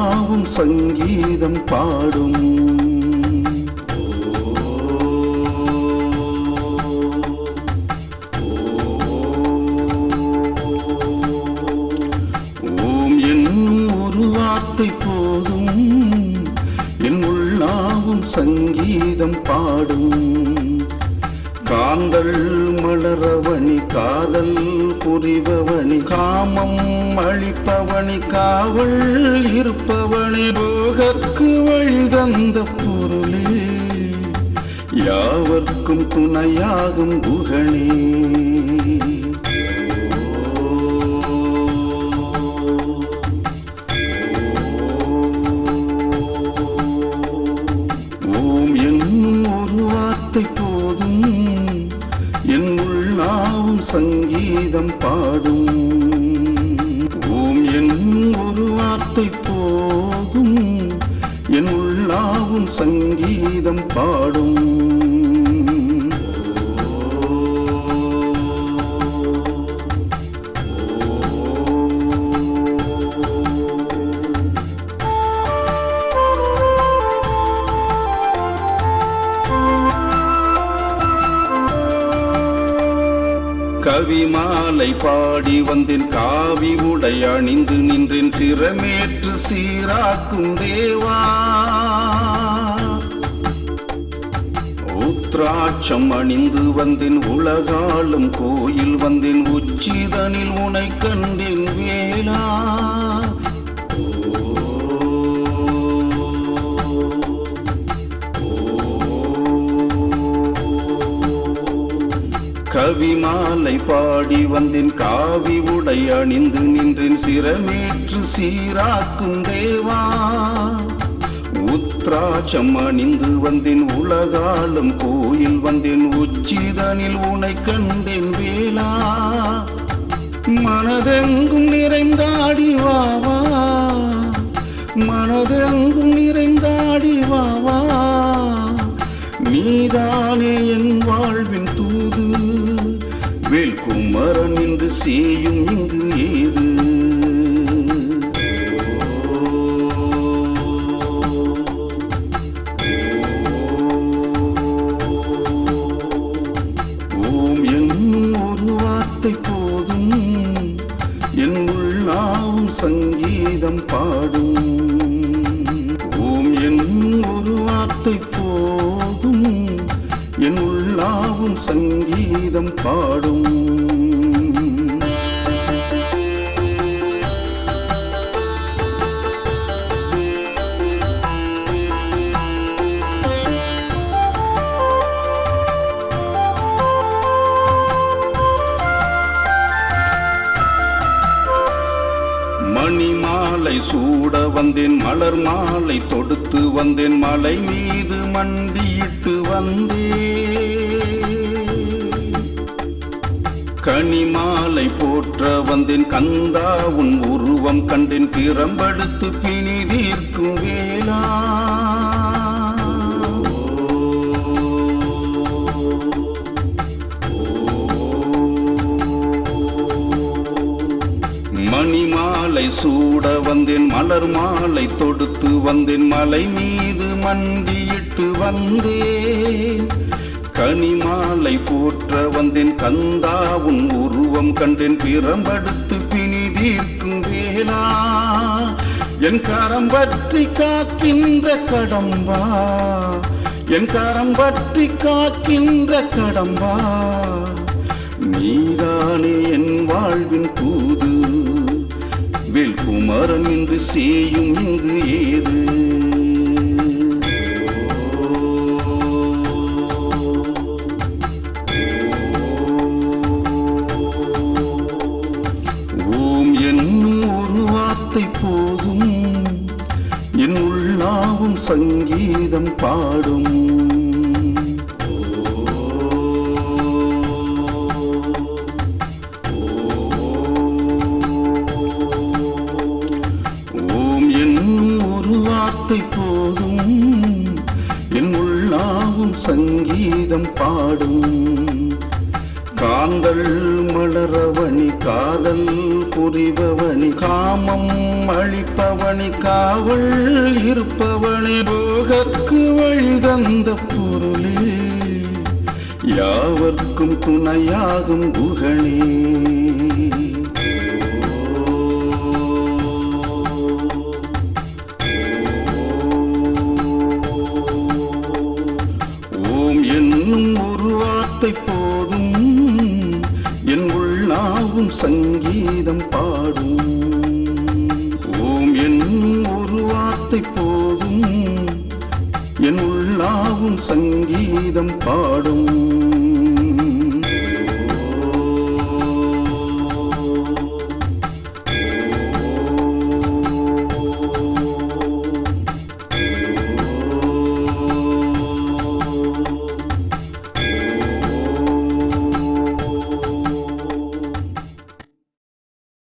உள்ளாவும் சங்கீதம் பாடும். ஓம் என்னும் ஒரு வார்த்தை போதும், என் உள்ளாவும் சங்கீதம் பாடும். காந்தல் மலரவணி காதல் புரிபவனி, காமம் அளிப்பவனி, காவல் இருப்பவனி, போகற்கு வழி தந்த பொருளே, யாவர்க்கும் துணையாகும் குகனே. ஓம் என்னும் ஒரு வார்த்தை போதும், என் உள்ளாவும் சங்கீதம் பாடும். ஓம் என்னும் ஒரு வார்த்தை போதும், என் உள்ளாவும் சங்கீதம் பாடும். கவி மாலை பாடி வந்தேன், காவி உடை அணிந்து நின்றேன், சிரமேற்று சீராக்கும் தேவா. உத்ராட்சம் அணிந்து வந்தேன், உலகாளும் கோயில் வந்தேன், உச்சிதனில் உனை கண்டேன் வேளா. கவி மாலை பாடி வந்தேன், காவி உடை அணிந்து நின்றேன், சிரமேற்று சீராக்கும் தேவா. உத்ராட்சம் அணிந்து வந்தேன், உலகாளும் கோயில் வந்தேன், உச்சிதனில் உனை கண்டேன் வேளா. மனதெங்கும் நிறைந்தாடி வாவா, மனதெங்கும் நிறைந்தாடி வாவா, நீதானே என் வாழ்வின் தூது, வேல் குமரன் என்று செய்யும் இங்கு ஏது. ஓம் என்னும் ஒரு வார்த்தை போதும், என் உள்ளாவும் சங்கீதம் பாடும். ஓம் என்னும் ஒரு வார்த்தை போதும், என் உள்ளாவும் சங்கீதம் பாடும். மணி மாலை சூட வந்தேன், மலர் மாலை தொடுத்து வந்தேன், மலை மீது மண்டியிட்டு வந்தேன். கனிமாலை போற்ற வந்தேன், கந்தா உன் உருவம் கண்டேன், பிரம்படுத்து பிணி தீர்க்கும் வேளா. மணிமாலை சூட வந்தேன், மலர் மாலை தொடுத்து வந்தேன், மலை மீது மண்டியிட்டு வந்தேன். கனிமாலை போற்ற வந்தேன், கந்தா உன் உருவம் கண்டேன், பிரம்படுத்து பிணி தீர்க்கும் வேளா. என் கரம் பற்றி காக்கின்ற கடம்பா, என் கரம் பற்றி காக்கின்ற கடம்பா, நீதானே என் வாழ்வின் தூது, வேல் குமரன் என்று செய்யும் இங்கு ஏது. ஓம் என்னும் ஒரு வார்த்தை போதும், என் உள்ளாவும் சங்கீதம் பாடும். போதும், என் உள்ளாவும் சங்கீதம் பாடும். காந்தள் மலரவணி காதல் புரிபவனி காமம் அளிப்பவனி காவல் இருப்பவனி போகற்கு வழி தந்த பொருளே யாவர்க்கும் துணையாகும் குகனே. ஓம் என்னும் ஒரு வார்த்தை போதும் என் உள்ளாவும் சங்கீதம் பாடும். ஓம் என்னும் ஒரு வார்த்தை போதும் என் உள்ளாவும் சங்கீதம் பாடும்.